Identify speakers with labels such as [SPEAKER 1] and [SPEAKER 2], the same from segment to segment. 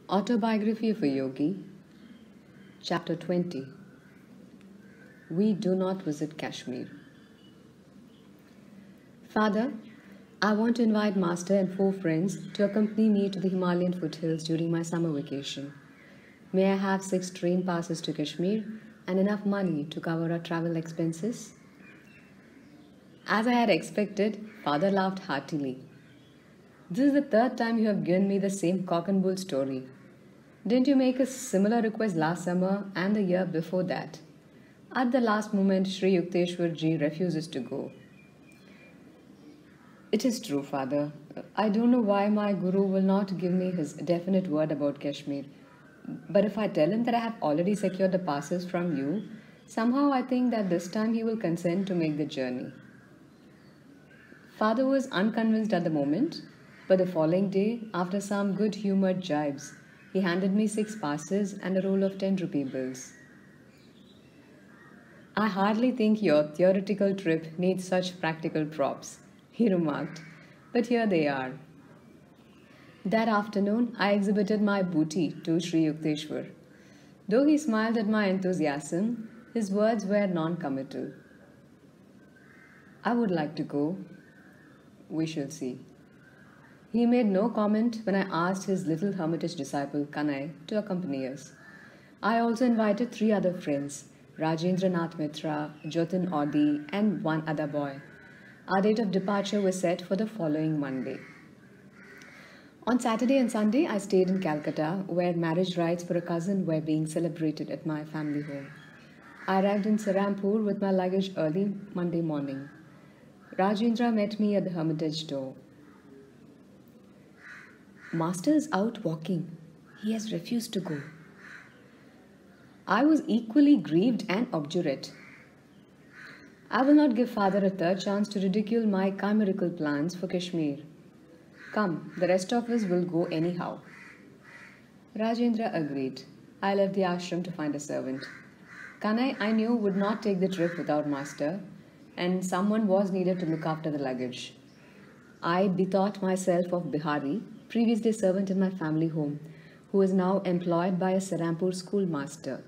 [SPEAKER 1] Autobiography of a Yogi, Chapter 20. We do not visit Kashmir. Father, I want to invite Master and 4 friends to accompany me to the Himalayan foothills during my summer vacation. May I have 6 train passes to Kashmir and enough money to cover our travel expenses? As I had expected, Father laughed heartily. This is the 3rd time you have given me the same cock and bull story. Didn't you make a similar request last summer and the year before that? At the last moment, Sri Yukteswarji refuses to go. It is true, Father. I don't know why my Guru will not give me his definite word about Kashmir. But if I tell him that I have already secured the passes from you, somehow I think that this time he will consent to make the journey. Father was unconvinced at the moment, but the following day, after some good-humoured jibes, he handed me 6 passes and a roll of 10-rupee bills. I hardly think your theoretical trip needs such practical props, he remarked, but here they are. That afternoon, I exhibited my booty to Sri Yukteswar. Though he smiled at my enthusiasm, his words were non-committal. I would like to go. We shall see. He made no comment when I asked his little hermitage disciple Kanai to accompany us. I also invited 3 other friends, Rajendra Nath Mitra, Jotin Audi, and 1 other boy. Our date of departure was set for the following Monday. On Saturday and Sunday, I stayed in Calcutta, where marriage rites for a cousin were being celebrated at my family home. I arrived in Serampore with my luggage early Monday morning. Rajendra met me at the hermitage door. Master is out walking. He has refused to go. I was equally grieved and obdurate. I will not give Father a 3rd chance to ridicule my chimerical plans for Kashmir. Come, the rest of us will go anyhow. Rajendra agreed. I left the ashram to find a servant. Kanai, I knew, would not take the trip without Master, and someone was needed to look after the luggage. I bethought myself of Bihari, previously a servant in my family home, who is now employed by a Serampore schoolmaster.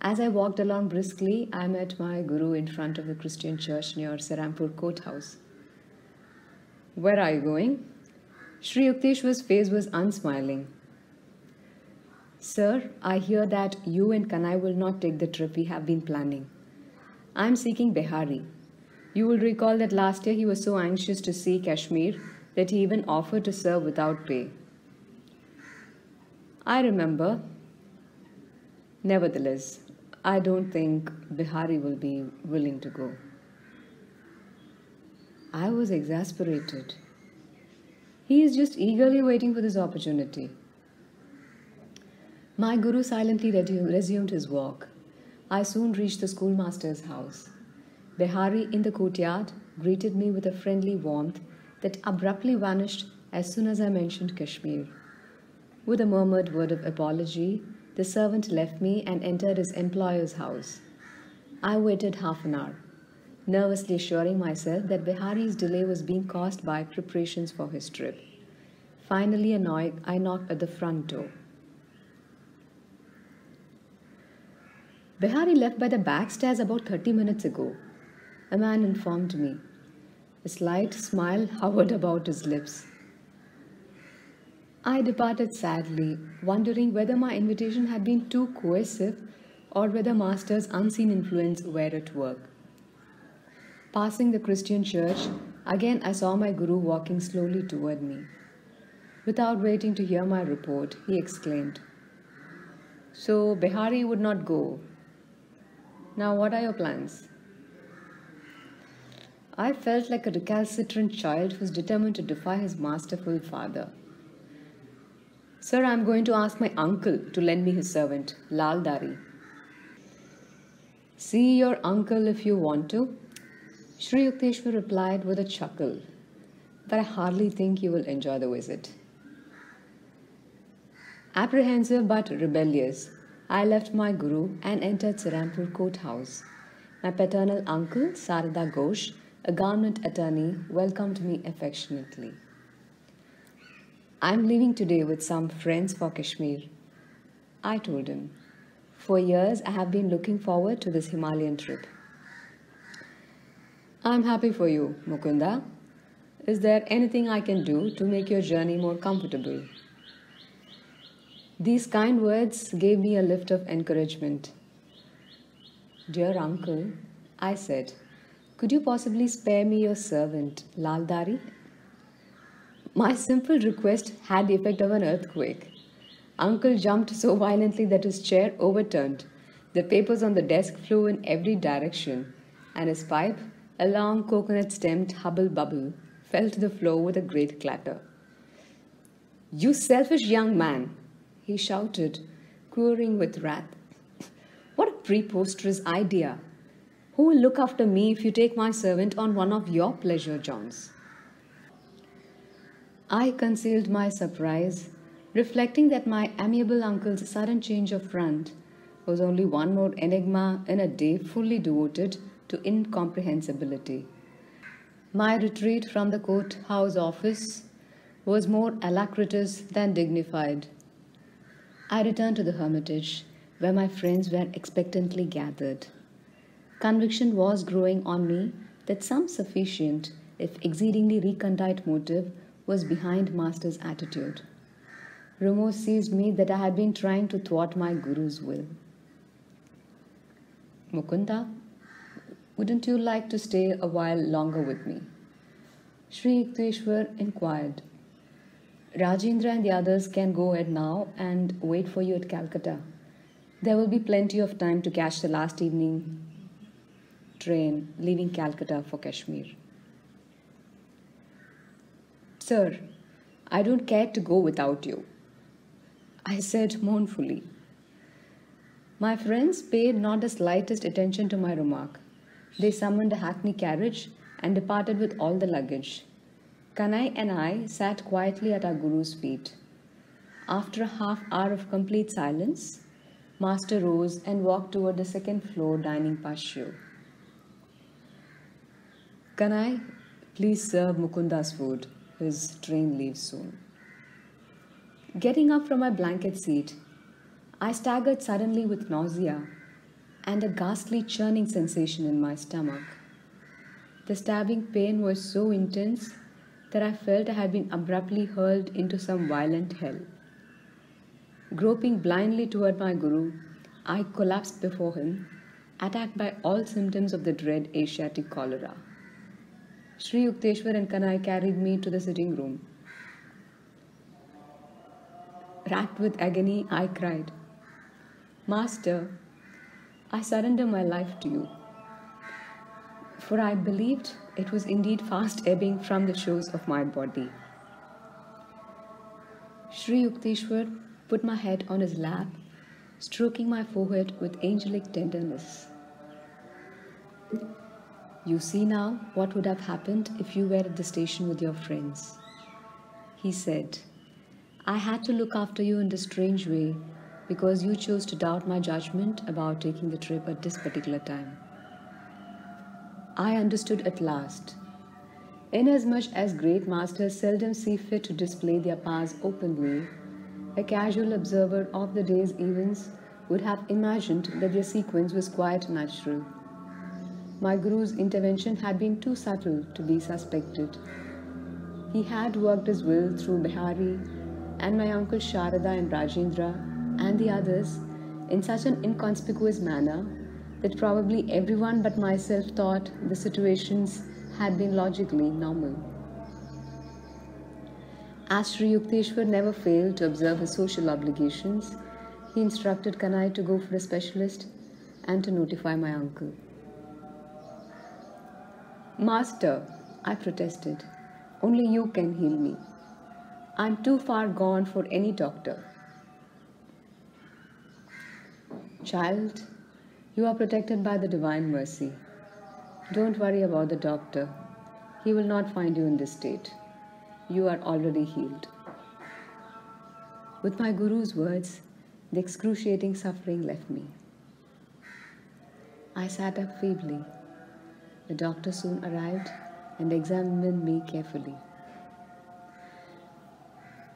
[SPEAKER 1] As I walked along briskly, I met my Guru in front of the Christian church near Serampore courthouse. Where are you going? Sri Yukteswar's face was unsmiling. Sir, I hear that you and Kanai will not take the trip we have been planning. I am seeking Bihari. You will recall that last year he was so anxious to see Kashmir that he even offered to serve without pay. I remember. Nevertheless, I don't think Bihari will be willing to go. I was exasperated. He is just eagerly waiting for this opportunity. My Guru silently resumed his walk. I soon reached the schoolmaster's house. Bihari in the courtyard greeted me with a friendly warmth that abruptly vanished as soon as I mentioned Kashmir. With a murmured word of apology, the servant left me and entered his employer's house. I waited half an hour, nervously assuring myself that Bihari's delay was being caused by preparations for his trip. Finally annoyed, I knocked at the front door. Bihari left by the back stairs about 30 minutes ago, a man informed me. A slight smile hovered about his lips. I departed sadly, wondering whether my invitation had been too coercive or whether Master's unseen influence were at work. Passing the Christian church, again I saw my Guru walking slowly toward me. Without waiting to hear my report, he exclaimed, So Bihari would not go. Now what are your plans? I felt like a recalcitrant child who was determined to defy his masterful father. Sir, I am going to ask my uncle to lend me his servant, Lal Dari. See your uncle if you want to, Sri Yukteswar replied with a chuckle, but I hardly think you will enjoy the visit. Apprehensive but rebellious, I left my Guru and entered Serampore courthouse. My paternal uncle, Sarada Ghosh, a government attorney, welcomed me affectionately. I'm leaving today with some friends for Kashmir. I told him. For years, I have been looking forward to this Himalayan trip. I'm happy for you, Mukunda. Is there anything I can do to make your journey more comfortable? These kind words gave me a lift of encouragement. Dear uncle, I said, could you possibly spare me your servant, Laldari? My simple request had the effect of an earthquake. Uncle jumped so violently that his chair overturned. The papers on the desk flew in every direction, and his pipe, a long coconut-stemmed hubble-bubble, fell to the floor with a great clatter. You selfish young man, he shouted, quivering with wrath. What a preposterous idea! Who will look after me if you take my servant on one of your pleasure jaunts? I concealed my surprise, reflecting that my amiable uncle's sudden change of front was only one more enigma in a day fully devoted to incomprehensibility. My retreat from the courthouse office was more alacritous than dignified. I returned to the hermitage, where my friends were expectantly gathered. Conviction was growing on me that some sufficient, if exceedingly recondite motive was behind Master's attitude. Remorse seized me that I had been trying to thwart my Guru's will. Mukunda, wouldn't you like to stay a while longer with me? Sri Yukteswar inquired. Rajendra and the others can go ahead now and wait for you at Calcutta. There will be plenty of time to catch the last evening train leaving Calcutta for Kashmir. Sir, I don't care to go without you, I said mournfully. My friends paid not the slightest attention to my remark. They summoned a hackney carriage and departed with all the luggage. Kanai and I sat quietly at our Guru's feet. After a half hour of complete silence, Master rose and walked toward the second floor dining patio. Kanai, please serve Mukunda's food. His train leaves soon. Getting up from my blanket seat, I staggered suddenly with nausea and a ghastly churning sensation in my stomach. The stabbing pain was so intense that I felt I had been abruptly hurled into some violent hell. Groping blindly toward my Guru, I collapsed before him, attacked by all symptoms of the dread Asiatic cholera. Sri Yukteswar and Kanai carried me to the sitting room. Racked with agony, I cried, Master, I surrender my life to you. For I believed it was indeed fast ebbing from the shores of my body. Sri Yukteswar put my head on his lap, stroking my forehead with angelic tenderness. You see now what would have happened if you were at the station with your friends. He said, I had to look after you in this strange way because you chose to doubt my judgment about taking the trip at this particular time. I understood at last. Inasmuch as great masters seldom see fit to display their powers openly, a casual observer of the day's events would have imagined that their sequence was quite natural. My Guru's intervention had been too subtle to be suspected. He had worked his will through Bihari and my uncle Sharada and Rajendra and the others in such an inconspicuous manner that probably everyone but myself thought the situations had been logically normal. As Sri Yukteswar never failed to observe his social obligations, he instructed Kanai to go for a specialist and to notify my uncle. Master, I protested, only you can heal me. I'm too far gone for any doctor. Child, you are protected by the divine mercy. Don't worry about the doctor. He will not find you in this state. You are already healed. With my Guru's words, the excruciating suffering left me. I sat up feebly. The doctor soon arrived and examined me carefully.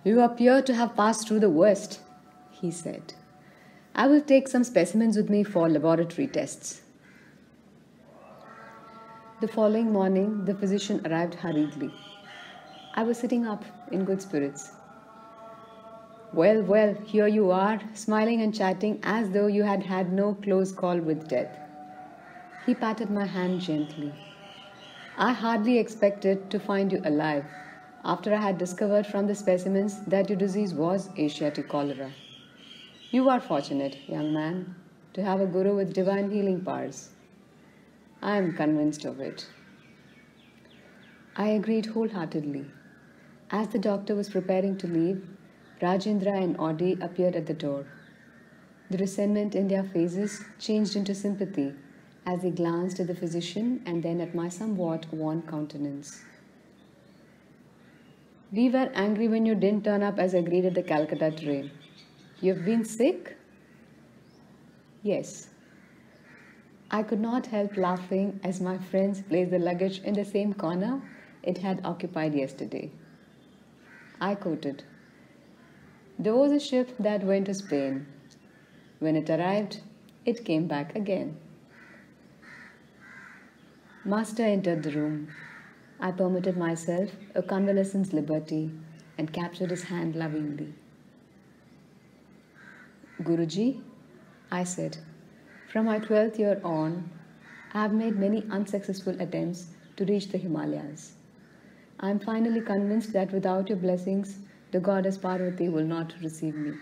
[SPEAKER 1] You appear to have passed through the worst, he said. I will take some specimens with me for laboratory tests. The following morning, the physician arrived hurriedly. I was sitting up in good spirits. Well, well, here you are, smiling and chatting as though you had had no close call with death. He patted my hand gently. I hardly expected to find you alive, after I had discovered from the specimens that your disease was Asiatic cholera. You are fortunate, young man, to have a guru with divine healing powers. I am convinced of it. I agreed wholeheartedly. As the doctor was preparing to leave, Rajendra and Audie appeared at the door. The resentment in their faces changed into sympathy as they glanced at the physician and then at my somewhat worn countenance. We were angry when you didn't turn up as agreed at the Calcutta train. You've been sick? Yes. I could not help laughing as my friends placed the luggage in the same corner it had occupied yesterday. I quoted, "There was a ship that went to Spain. When it arrived, it came back again." Master entered the room. I permitted myself a convalescent's liberty and captured his hand lovingly. "Guruji," I said, "from my 12th year on, I have made many unsuccessful attempts to reach the Himalayas. I am finally convinced that without your blessings, the goddess Parvati will not receive me.